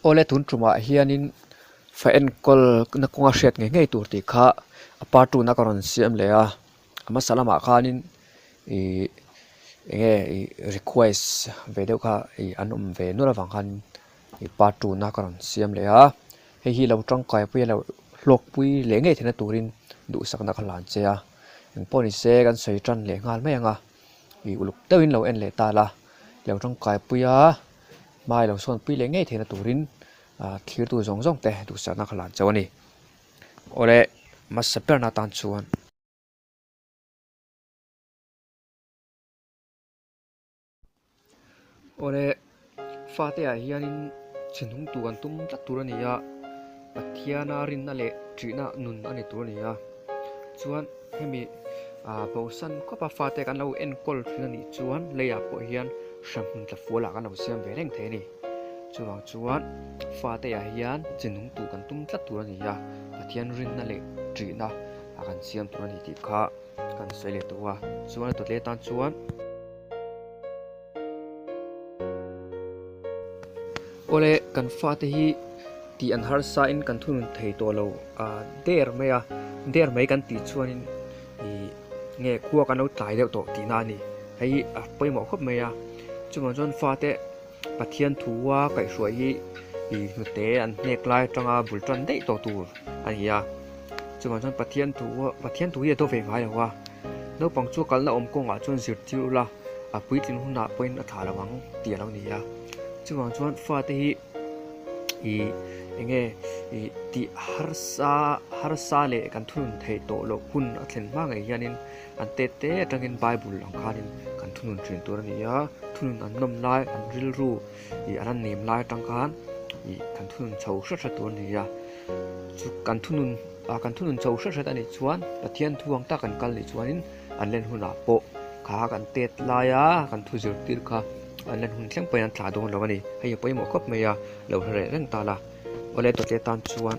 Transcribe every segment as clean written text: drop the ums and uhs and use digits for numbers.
ole tun truma hianin fa en kol na konga hret nge tur ti kha apartu na karon siam le a ama salama khanin request video kha anum ve no lawang khan part 2 na karon siam le a hi lo tang kai pu lo hlok pui le nge thena turin du sakna khalan che a eng poni se kan sei tran le ngal me anga uluk tawin lo en le ta la lo tang kai pu ya mai lo son pui le nge thena turin thlir tu zong zong te du sakna khalan chawani ole masaper na tan chuan ole fate a hianin chinhung tu kan tum tla turania pathiana rin na le trina nun ani turania chuan hemi bosan ko pa fate kan lo en kol ni chuan leya po hian sham tla fola kan lo siam ve reng the ni chuan fate a hian chinhung tu kan tum tla turania pathian rin na le trina akan siam turani ti kha kan sele tuwa chuan to le tan chuan ole kan fate hi ti an har sa in kan thun thei to lo der mai kan ti chuanin nge khuwa kan lo tlai deuh to ti na ni hei poimo khop mai a chuma jon fate pathian thuwa kai hruai hi nute an nek lai tanga bultran dei to tur ani ya chuma jon pathian thu hi to ve ngai wa no pangchu kalna om ko nga chon zirtiu la puitin huna point a thala wang ti lo ni ya chuma chuan fate hi enge ti harsa le kan thun thei to lo hun a thlen ma ngai hianin an te atangin bible ang khanin kan thunun trin tur ani ya thunun an nom lai an ril ru anan nim lai tang khan kan thunun chho hra tur ni ya chu kan thunun chho hra ani chuan pathian thuang ta kan kal ni chuanin an len huna po kha kan tet la ya kan thu zir tir kha an len hun thleng pai an thla do lo ani hei poimo khop me ya lo hre reng ta la ole to te tan chuan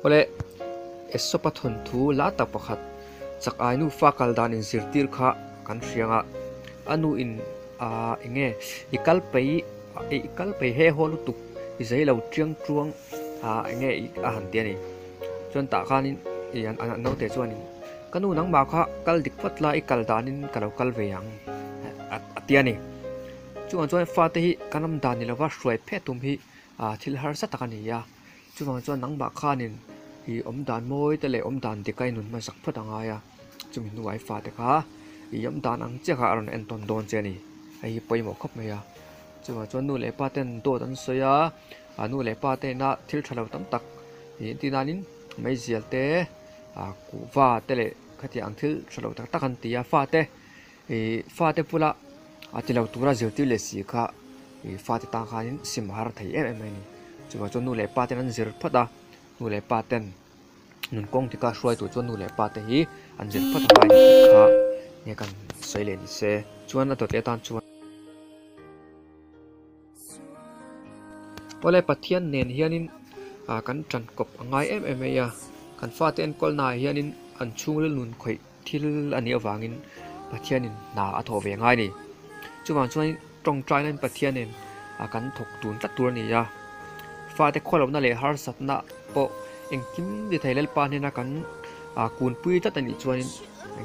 ole esopa thon thu la ta pakhat chak ai nu fa kal dan in zirtir kha kan hrianga anu in ikal pei he holu tuk izai lo triang truang han ti ani chon ta khanin an no te chuanin kanu nang ma kha kal dik patla ikal danin kalau kal ve yang atiani chuan fate hi kanam dan ni lawa hruai phe tum hi thil har sa takani ya chuan nang ba khanin hi om dan moi te le om dan dikai nun ma sak phatanga ya chumi nu wai fate kha hi om dan ang che kha aron en ton don che ni ai poimo khop me ya chuan nu le paten do dan soya anu le pate na thil thalo tam tak hi tinanin mai zial te ku wa te le khati ang thil thalo tak takan ti ya fate pula atilau tura zirti le si kha fate ta khanin sim har thei em ni chuan nu le paten an zir phata nu le paten nun kong tika hruai tu chuan nu le pate hi an zir phata mai kha nge kan soile ni se chuan to te tan chuan ole pathian nen hianin kan tran kop angai em ya kan fate en kol na hianin an chung le nun khoi thil ani awangin pathianin na atho ve ngai ni chuan tong trai len pathianin kan thok tun tla tur ni ya fate kholom na le har satna po engkim di thailal pa ne na kan kun pui ta tani chuan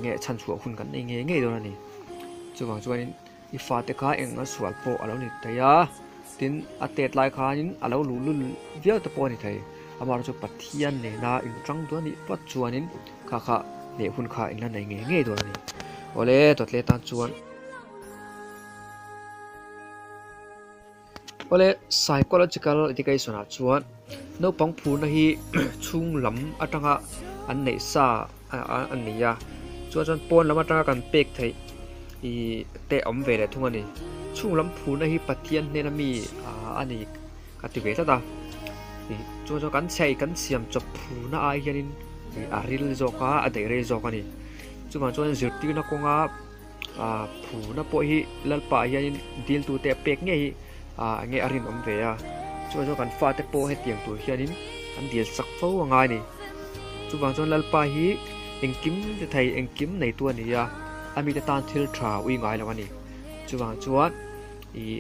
nge chan chu hun kan nge do ni chuan i fate kha enga swal po alo ni taya tin atet lai khanin alo lul viau ta po ni thai amar chu pathian ne na in tang do ni pat chuanin kha le hun kha in na nge do ni ole tot le tan chuan ole psychological education a chuan no pangphu na hi chung lam atanga an nei sa an niya chuan pon lam atanga kan pek thei te om ve le thung ani chung lam phu na hi pathian ne na mi ani kati ve ta chuan kan sei kan siam chop phu na ai hianin aril zoka adei re zoka ni chuan zirti na konga phu na po hi lalpa hianin dil tu te pek nge hi nge arin om ve ya chuan kan fate po he tiang tu hianin an dil sak fo angai ni chuan lalpa hi engkim te thai engkim nei tu ani ya ami ta tan thil tha ui ngai lawani chuan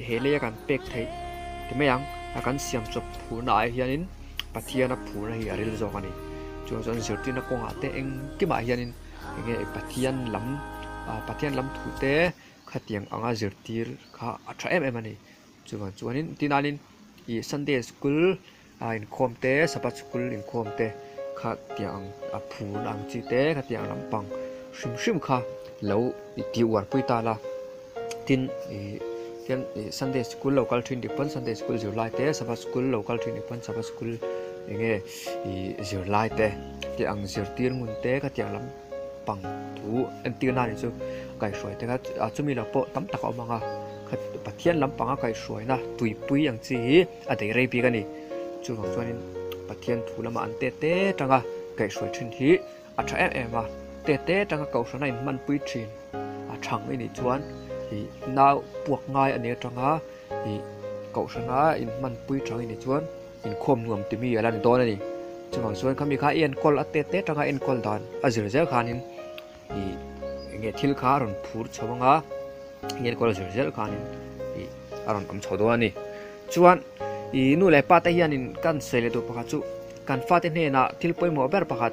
เฮเลกันเป็กไทยที่ไม่ยังกันเสียมจบผู้นายเฮียนินปะเทียนผู้นายเฮียริลจอกันนี่จนเสือที่นักกงอาเตเองกี่มาเฮียนินเงี้ยปะเทียนลำถูเตขัดยังอ่างเสือที่ข้าอัตรามันนี่จวนนินที่นั่นนิซันเดย์สคูลอินคอมเตสัปดาห์สคูลอินคอมเตขัดยังผู้นายจีเตขัดยังลำปังชิมข้าแล้วที่วันพุธตาละทินSunday school local train dipon Sunday school July te Sabbath school local train dipon Sabbath school enge July te ti ang zirtir ngun te ka tiang lam pang thu antina ni chu kai soi te ka chumi la po tam tak omanga khat pathian lam panga kai soi na tuipui ang chi a dei rei pi ka ni chu wang chuanin pathian thu lama an te tanga kai soi thin hi a tha em a te tanga kau sona in man pui thin a thang ni chuan now พวกง่ายอันนี้จังฮะเก่าชนะอินมันปุ้ยจังอินชวนอินคมนวมติมีอะไรในตัวนี่จังหวะส่วนเขามีค่าเอ็นกอลอัตเตจังฮะเอ็นกอลดานอาจจะเจ้าขานินเงี้ยทิลขารุนพูดชาวบ้านเงี้ยกอลอาจจะเจ้าขานินอารมณ์อำชาวตัวนี่ชวนนู่นแหละป้าแต่ยันนินกันเสลตัวประคัตจุกันฟาเตเนน่ะทิลป่วยหมอเบอร์ประคัต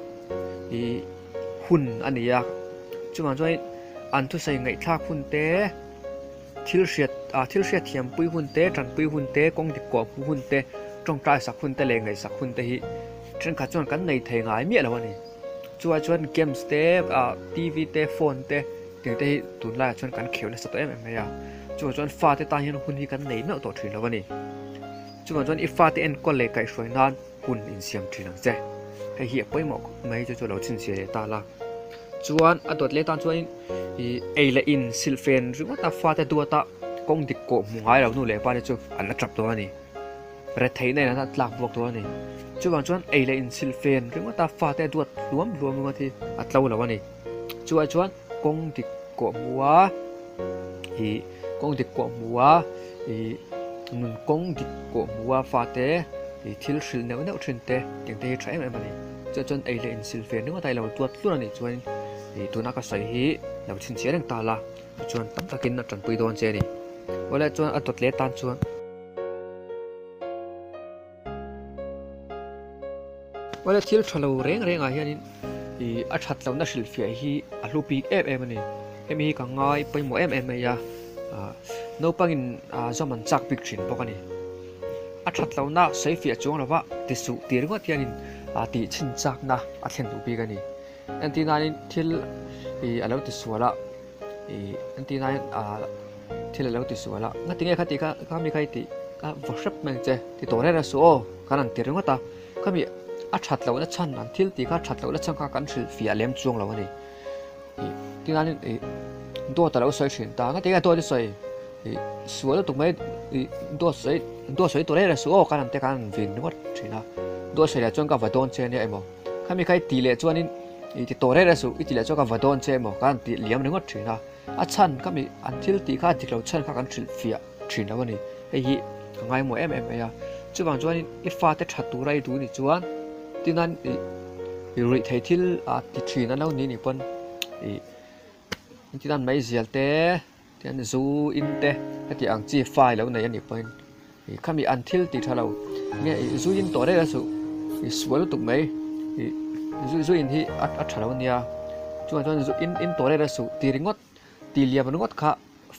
หุ่นอันนี้จังหวะส่วนอันทุใส่ไงทักหุ่นเตทิลเชียเทียมปุยหุ่นเตจันปุยหุ่นเตกงดิกว่าหุ่นเตจงใจสักหุ่นเตเลงไงสักหุ่นเตหิฉันขัดจวนกันในไทยง่ายเมียแล้ววะนี่จวนเกมสเตทีวีเตโฟนเตถึงเตหิตุนไล่จวนกันเขียวในสตูเอ็มไม่ยาจวนฟ้าเตตาเห็นหุ่นที่กันในเมื่อตัวถึงแล้ววะนี่จวนอีฟ้าเตเอ็นก็เลยไก่สวยนานหุ่นอินเสียมถึงหนังเจให้เหี้ยไปหมอกไม่จวนเราชินเสียตาละจวนอดเลตันจวนเอเลอินซิลเฟนหรือว่าตาฟ้าแต่ตัวตากงดิโกมุงไงเราหนูเลยป้าเนี่ยจูอันนั้นจับตัวนี่ประเทศไหนนะหลักบวกตัวนี่จวนเอเลอินซิลเฟนหรือว่าตาฟ้าแต่ตัวรวมมาที่อัตราแล้ววะนี่จวนกงดิโกมัวกงดิโกมัวนุนกงดิโกมัวฟ้าแต่ทิลชิลเนื้อชินเตอย่างที่ใช้ไหมมันนี่จวนเอเลอินซิลเฟนหรือว่าตาเราตัวล้วนนี่จวนตัวนักใส่ฮีเราชินเสียงตาละจวนตั้มตะกินนัดจันปุยโดนเจนี่วันแรกจวนอัดเลตันจวนวันแรกที่เราเร่งอะไรนี่อัดหัดเราหน้าสิลฟีฮีอัลูปีเอ็มนี่มีกังไงไปหมอเอ็มยาโนปังอินจอมันจักปิกชินพวกนี้อัดหัดเราหน้าใส่ฟีจวงเราว่าติสุตีเรื่องว่าที่นี่ตีชินจักนะอัดเห็นดูปีกันนี่อันที่นั่นที่อะไรติสุละอันที่นั่นที่เราติดสวละงั้นที่ไงครับที่ก็มีใครที่ก็วอร์ชับมันเจที่ตัวแรกสู้การนั่งตีเรื่องว่าตาก็มีอัดชัดเราแล้วชั้นนั่นที่ที่ก็ชัดเราแล้วชั้นก็การสื่อฟีเลี้ยมจวงเราเนี่ยที่นั่นตัวแต่เราใส่ชิ้นตางั้นที่ไงตัวที่ใส่สวยแล้วถูกไหมตัวใส่ตัวแรกสู้การนั่งแต่การวินนึกว่าชิ้นนะตัวใส่แล้วจนกับวัดโดนเชนเนี่ยไอ้หมอก็มีใครตีเลยจวนนี่ที่ตัวแรกสู้ที่แล้วจนกับวัดโดนเชนหมอการตีเลี้ยมนึกว่าชิ้นนะอาชันก็มีอันที่ตีข้าที่เราชันข้ากันชิลฟีชินแล้ววันนี้ไอ้ยี่ง่ายหมดเอ็มยาจู่บางจวนอีฟ้าแต่ชัดตัวไรดูนี่จวนที่นั่นริทที่ที่ชินนั่นแล้วนี่ปนที่นั่นไม่เสียเต้ที่นั่นซูอินเต้ที่อังจีไฟแล้วในนี่ปนข้ามีอันที่ตีถ้าเราเนี่ยซูอินตัวได้แล้วสวยถูกไหมซูอินที่อัดถ้าเราเนี่ยจู่บางจวนซูอินตัวได้แล้วตีริงดตีเลียมันก็ข้า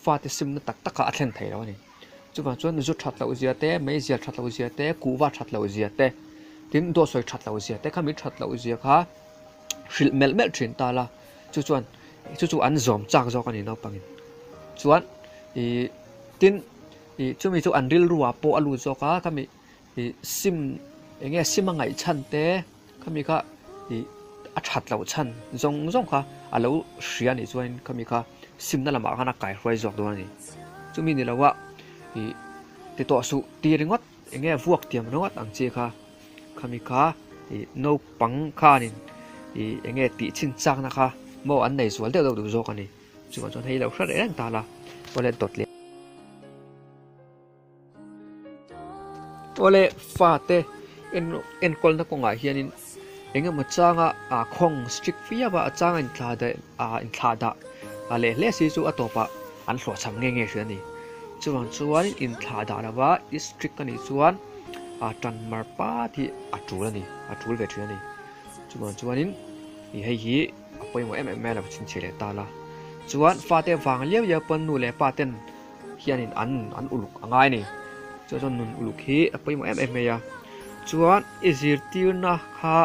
ฟาติซิมนั่นตักข้าอัดเล่นไทยแล้วนี่จุดบางส่วนจุดชัดเราเสียเต้ไม่เสียชัดเราเสียเต้กูว่าชัดเราเสียเต้ทิ้งตัวสวยชัดเราเสียเต้ข้ามีชัดเราเสียข้าชิลเมลชินตาละจุดอันซอมจากจอกันนี่น้องปังส่วนทิ้งจุดมีจุดอันริลรัวโปอลูจอข้ามีซิมอย่างเงี้ยซิมมังไงชันเต้ข้ามีข้าอัดชัดเราชันจงข้าอันเราเสียนี่ส่วนข้ามีข้าซิมนั่นแหละมาขนาดไกลไว้จอกตัวนี้จุดมีนี่แล้วว่าติดต่อสู่ตีเรื่องวัดอย่างเงี้ยพวกเตรียมนวัดอังเจค่ะข้ามีข้าโนปังข้านี่อย่างเงี้ยติชินจักนะคะเมื่ออันไหนส่วนเดียวเราดูจอกันนี่จุดมันจนให้เราชัดเองตาละวันเล่นตดเลี้ยวันเล่ฟาเตเอ็นคนนักกงอาเฮียนินอย่างเงี้ยมันจ้างคงสตริกฟียว่าจ้างอินทราดาอะไรเลสิจูอัตโตปะอันหลวดช้ำเงี้ยเชื่อนี่ chuan chuan in thla da lawa district ani chuan tan marpa thi atul ani atul ve thia ni chuan in hi hei hi apoimo mm la chin chele ta la chuan fate wang leu ya pon nu le paten hianin an uluk angai ni chuan nun uluk hi apoimo mm ya chuan izir tirna kha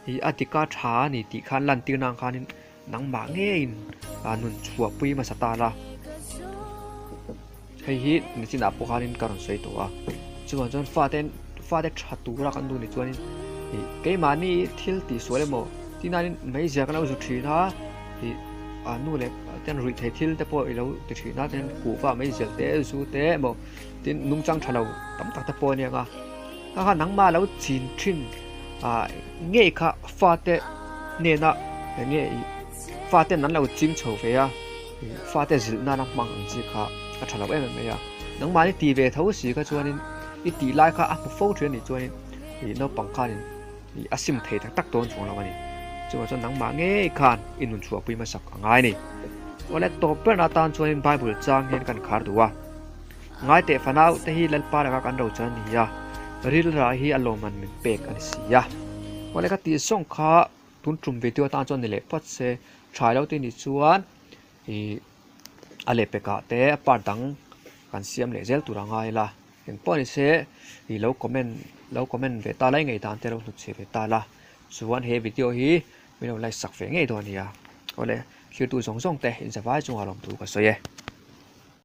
hi atika tha ni ti khan lan tirna khanin nangma nge in nun chua pui ma sata la hei hi ni chin apo khanin karon sei to a chuan fate thatu ra kan du ni chuan hi ke mani thil ti sole mo tinanin mai ja kan au thri na hi anu le ten ri the thil te po ilo ti thri na ten ku fa mai jel te zu te mo tin nung chang thalo tam tak te po ne nga ka nangma lo chin thin nge kha fate ne na nge fate nan lo chim chho ve ya fate zil na nak mang ji kha ka thalo em me ya nangma ni ti ve tho si ka chuanin i ti lai kha a fo thre ni chuanin hi no pangkha ni i asim thei tak ton chung lo ani chuan nangma nge khan inun chua pui ma sak angai ni wala to pe na tan chuanin bible chang hen kan khar duwa ngai te fanau te hi lalpa ra kan ro chan ni ya ril ra hi aloman min pek an si ya wala ka ti song kha tun trum video ta chon ni le pat se thai lo te ni chuan hi ale peka te pardang kan siam le zel turangai la en poni se hi lo comment ve ta lai ngai dan te ro nu che ve ta la chuan he video hi mi lo lai sak ve ngai do ni ya ole khir tu zong te in zawai chung alom tu ka so ye